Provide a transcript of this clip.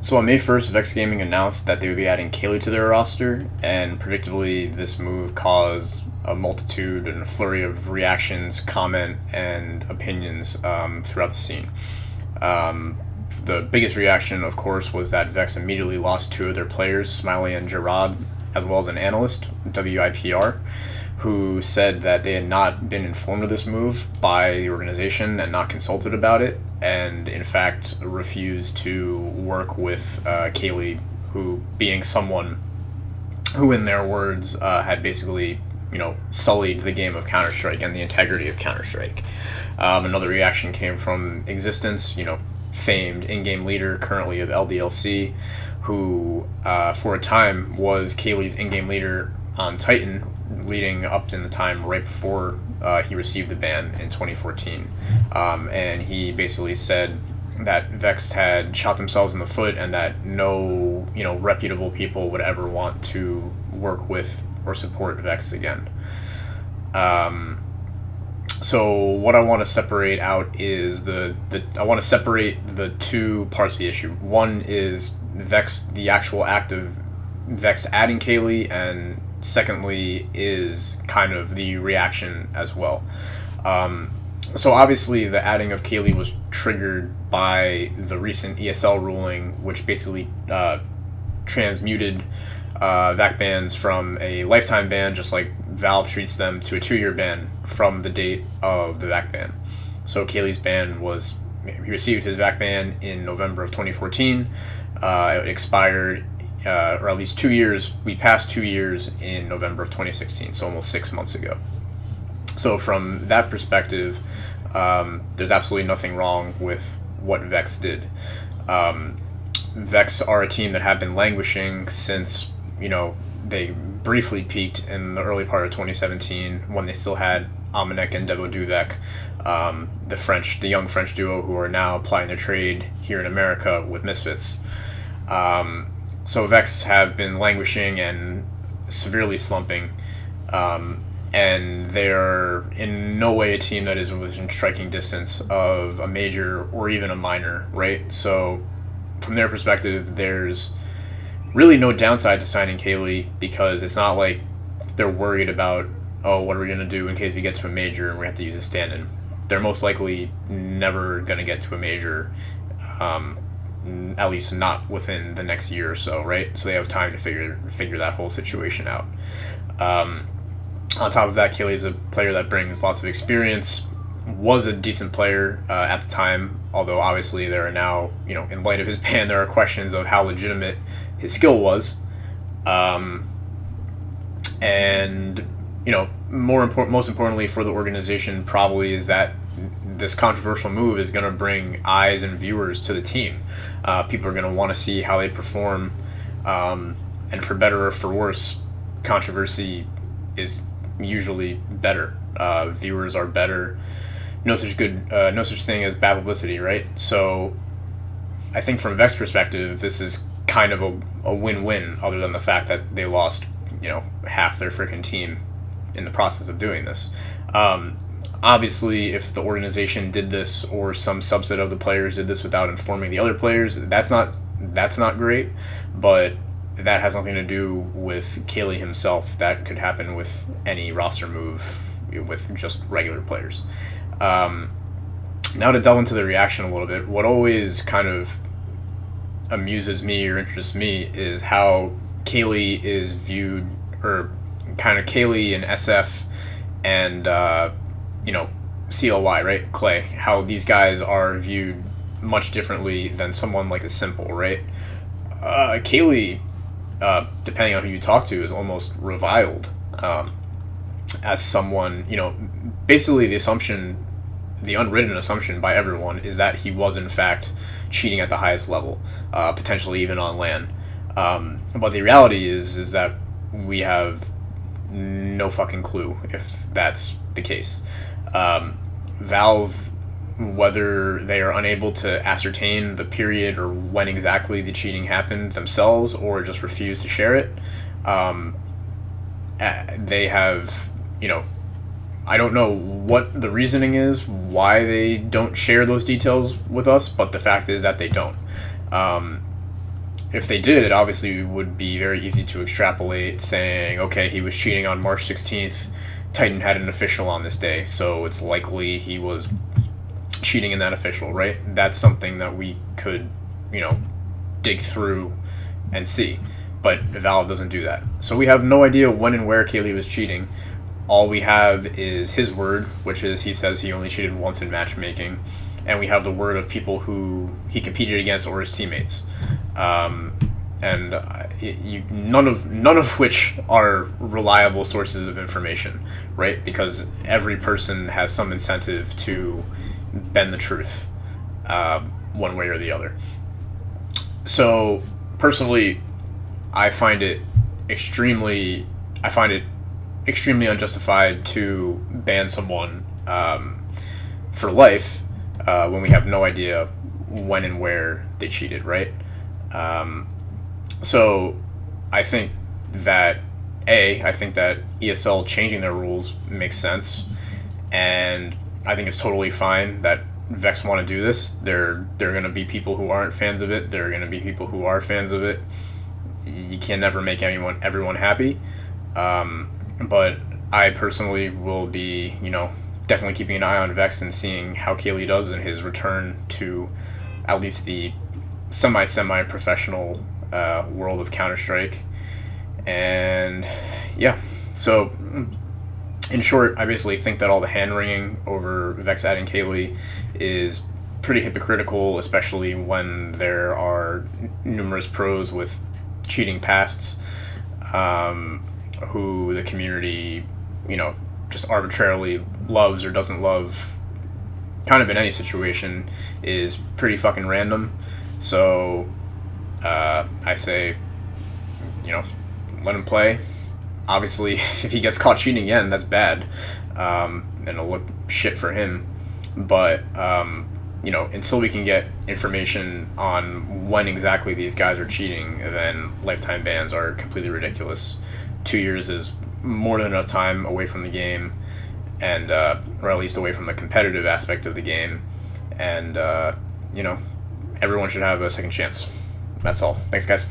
So on May 1st, Vex Gaming announced that they would be adding KQLY to their roster, and predictably, this move caused a multitude and a flurry of reactions, comment, and opinions throughout the scene. Um, the biggest reaction, of course, was that Vex immediately lost two of their players, Smiley and Gerard, as well as an analyst, WIPR, who said that they had not been informed of this move by the organization and not consulted about it, and in fact refused to work with KQLY, who, being someone who, in their words, had basically, sullied the game of Counter Strike and the integrity of Counter Strike. Another reaction came from Existence, famed in-game leader currently of LDLC, who for a time was KQLY's in-game leader on Titan, leading up in the time right before he received the ban in 2014. And he basically said that Vexed had shot themselves in the foot and that no, reputable people would ever want to work with or support Vexed again. So what I want to separate out is I want to separate the two parts of the issue. One is Vexed, the actual act of Vexed adding KQLY, and secondly is kind of the reaction as well. So obviously the adding of KQLY was triggered by the recent ESL ruling, which basically transmuted VAC bans from a lifetime ban, just like Valve treats them, to a 2-year ban from the date of the VAC ban. So KQLY's ban was, he received his VAC ban in November of 2014. It expired, or at least 2 years. We passed 2 years in November of 2016, so almost 6 months ago. So from that perspective, there's absolutely nothing wrong with what Vex did. Vex are a team that have been languishing since, they briefly peaked in the early part of 2017 when they still had Amanek and Debo Duvek, the young French duo who are now applying their trade here in America with Misfits. So Vex have been languishing and severely slumping, and they're in no way a team that is within striking distance of a major or even a minor, right? So from their perspective, there's really no downside to signing KQLY, because it's not like they're worried about, oh, what are we going to do in case we get to a major and we have to use a stand-in. They're most likely never going to get to a major, at least not within the next year or so, right? So they have time to figure that whole situation out. On top of that, KQLY is a player that brings lots of experience, was a decent player at the time, although obviously there are now, in light of his ban, there are questions of how legitimate his skill was. And, most importantly for the organization probably is that this controversial move is going to bring eyes and viewers to the team. People are going to want to see how they perform, and for better or for worse, controversy is usually better. Viewers are better. No such thing as bad publicity, right? So I think from Vex's perspective, this is kind of a win-win, other than the fact that they lost, half their freaking team in the process of doing this. Obviously, if the organization did this, or some subset of the players did this without informing the other players, that's not great, but that has nothing to do with KQLY himself. That could happen with any roster move with just regular players. Now to delve into the reaction a little bit, what always kind of amuses me or interests me is how KQLY is viewed, or kind of KQLY and SF and CLY, right? Clay, how these guys are viewed much differently than someone like a Simple, right? KQLY, depending on who you talk to, is almost reviled as someone, basically the unwritten assumption by everyone is that he was in fact cheating at the highest level, potentially even on LAN. But the reality is that we have no fucking clue if that's the case. Valve, whether they are unable to ascertain the period or when exactly the cheating happened themselves, or just refuse to share it, they have, I don't know what the reasoning is, why they don't share those details with us, but the fact is that they don't. if they did, it obviously would be very easy to extrapolate, saying, okay, he was cheating on March 16th. Titan had an official on this day, so it's likely he was cheating in that official, right? That's something that we could, dig through and see. But Valve doesn't do that. So we have no idea when and where KQLY was cheating. All we have is his word, which is he says he only cheated once in matchmaking. And we have the word of people who he competed against or his teammates. None of which are reliable sources of information, right? Because every person has some incentive to bend the truth, one way or the other. So personally, I find it extremely unjustified to ban someone for life when we have no idea when and where they cheated, right? So I think that ESL changing their rules makes sense, and I think it's totally fine that Vexed want to do this. There are going to be people who aren't fans of it. There are going to be people who are fans of it. You can never make everyone happy. But I personally will be, definitely keeping an eye on Vexed and seeing how KQLY does in his return to at least the semi-professional world of Counter-Strike. And yeah, so in short, I basically think that all the hand-wringing over Vexed adding KQLY is pretty hypocritical, especially when there are numerous pros with cheating pasts who the community, just arbitrarily loves or doesn't love, kind of in any situation, is pretty fucking random. So I say, let him play. Obviously, if he gets caught cheating again, that's bad, and it'll look shit for him. But until we can get information on when exactly these guys are cheating, then lifetime bans are completely ridiculous. 2 years is more than enough time away from the game, and or at least away from the competitive aspect of the game, and everyone should have a second chance. That's all. Thanks, guys.